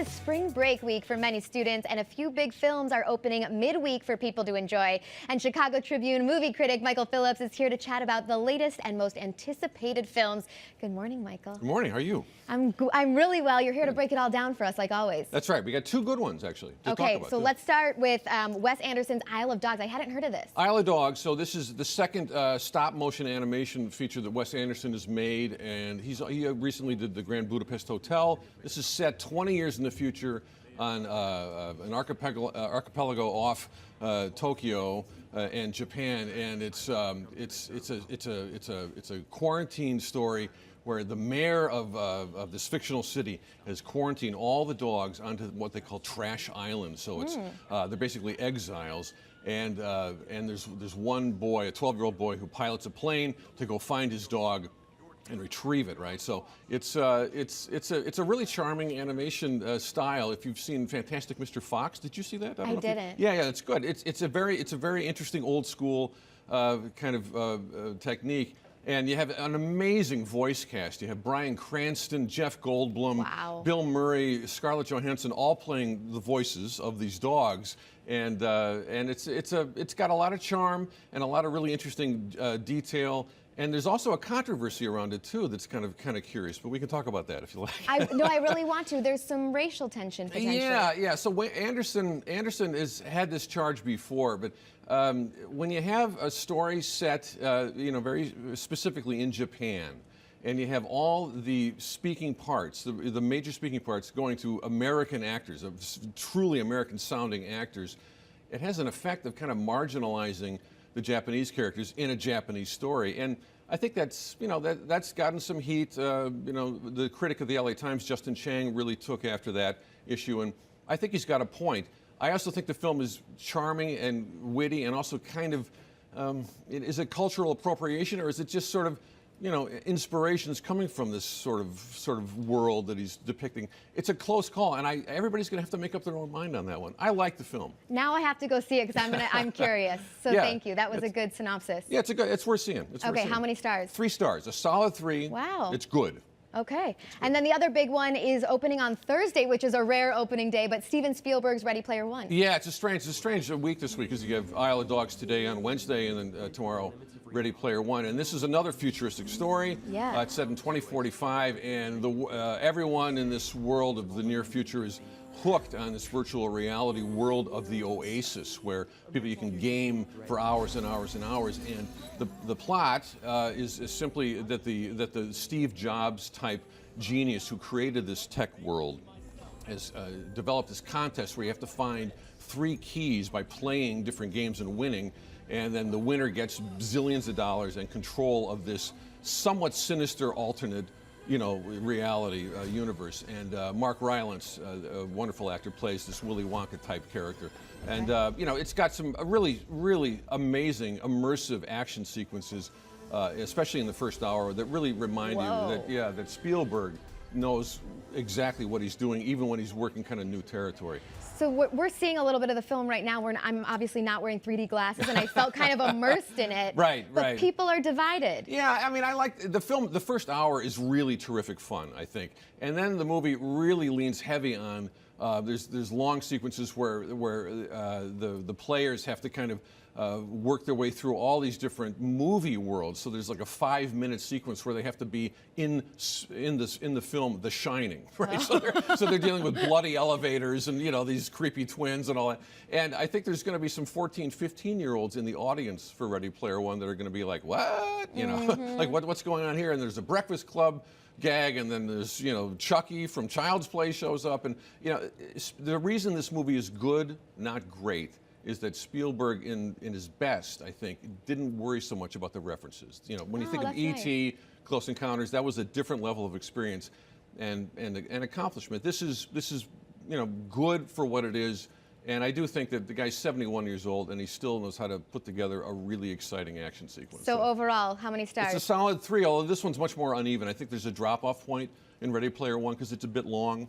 is spring break week for many students, and a few big films are opening midweek for people to enjoy. And Chicago Tribune movie critic Michael Phillips is here to chat about the latest and most anticipated films. Good morning, Michael. Good morning. How are you? I'm really well. You're here to break it all down for us, like always. That's right. We got two good ones, actually, to talk about. So let's start with Wes Anderson's Isle of Dogs. I hadn't heard of this. Isle of Dogs. So this is the second stop-motion animation feature that Wes Anderson has made, and he recently did the Grand Budapest Hotel. This is set 20 years in the future on an archipelago off Tokyo and Japan, and it's a quarantine story where the mayor of this fictional city has quarantined all the dogs onto what they call Trash Island. So it's they're basically exiles. And there's one boy, a 12-year-old boy, who pilots a plane to go find his dog and retrieve it, right? So it's a really charming animation style. If you've seen Fantastic Mr. Fox, did you see that? I didn't. Yeah, it's good. It's a very interesting old school kind of technique. And you have an amazing voice cast. You have Bryan Cranston, Jeff Goldblum, wow, Bill Murray, Scarlett Johansson, all playing the voices of these dogs. And it's got a lot of charm and a lot of really interesting detail. And there's also a controversy around it too that's kind of curious, but we can talk about that if you like. No, I really want to. There's some racial tension potentially. Yeah. So Anderson has had this charge before, but when you have a story set, very specifically in Japan, and you have all the speaking parts, the major speaking parts going to American actors, of truly American-sounding actors, it has an effect of kind of marginalizing the Japanese characters in a Japanese story. And I think that's gotten some heat. The critic of the LA Times, Justin Chang, really took after that issue, and I think he's got a point. I also think the film is charming and witty, and also kind of, is it cultural appropriation, or is it just sort of, inspirations coming from this sort of world that he's depicting? It's a close call, and everybody's going to have to make up their own mind on that one. I like the film. Now I have to go see it because I'm curious. So yeah, thank you. That was a good synopsis. Yeah, it's worth seeing. Okay, how many stars? 3 stars. A solid 3. Wow. It's good. Okay. And then the other big one is opening on Thursday, which is a rare opening day, but Steven Spielberg's Ready Player One. Yeah, it's a strange week this week, because you have Isle of Dogs today on Wednesday, and then tomorrow Ready Player One. And this is another futuristic story. Yeah. It's set in 2045, and everyone in this world of the near future is hooked on this virtual reality world of the Oasis, where you can game for hours and hours and hours. And the plot is simply that the Steve Jobs type genius who created this tech world has developed this contest where you have to find 3 keys by playing different games and winning, and then the winner gets zillions of dollars and control of this somewhat sinister alternate reality universe. And Mark Rylance, a wonderful actor, plays this Willy Wonka type character. And it's got some really, really amazing immersive action sequences, especially in the first hour, that really remind you that Spielberg knows exactly what he's doing, even when he's working kind of new territory. So we're seeing a little bit of the film right now where I'm obviously not wearing 3D glasses, and I felt kind of immersed in it. Right. But people are divided. Yeah, I mean, I like the film. The first hour is really terrific fun, I think. And then the movie really leans heavy on, there's long sequences where the players have to kind of work their way through all these different movie worlds. So there's like a 5-minute sequence where they have to be in the film The Shining, right? Oh. So they're dealing with bloody elevators and these creepy twins and all that. And I think there's going to be some 14, 15-year-olds in the audience for Ready Player One that are going to be like, what? Like what's going on here? And there's a Breakfast Club gag, and then there's Chucky from Child's Play shows up, and the reason this movie is good, not great, is that Spielberg, in his best, I think, didn't worry so much about the references. When you think of E.T., nice. Close Encounters, that was a different level of experience and accomplishment. This is good for what it is. And I do think that the guy's 71 years old, and he still knows how to put together a really exciting action sequence. So overall, how many stars? It's a solid 3, although this one's much more uneven. I think there's a drop-off point in Ready Player One because it's a bit long.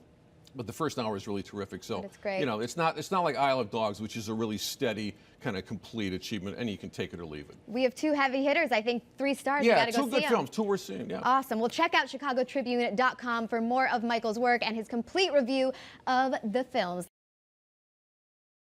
But the first hour is really terrific. So, That's great. you know, it's not like Isle of Dogs, which is a really steady, kind of complete achievement, and you can take it or leave it. We have 2 heavy hitters. I think 3 stars. Yeah, We gotta go 2 see good 'em. films. 2 we're seeing. Yeah. Awesome. Well, check out ChicagoTribune.com for more of Michael's work and his complete review of the films.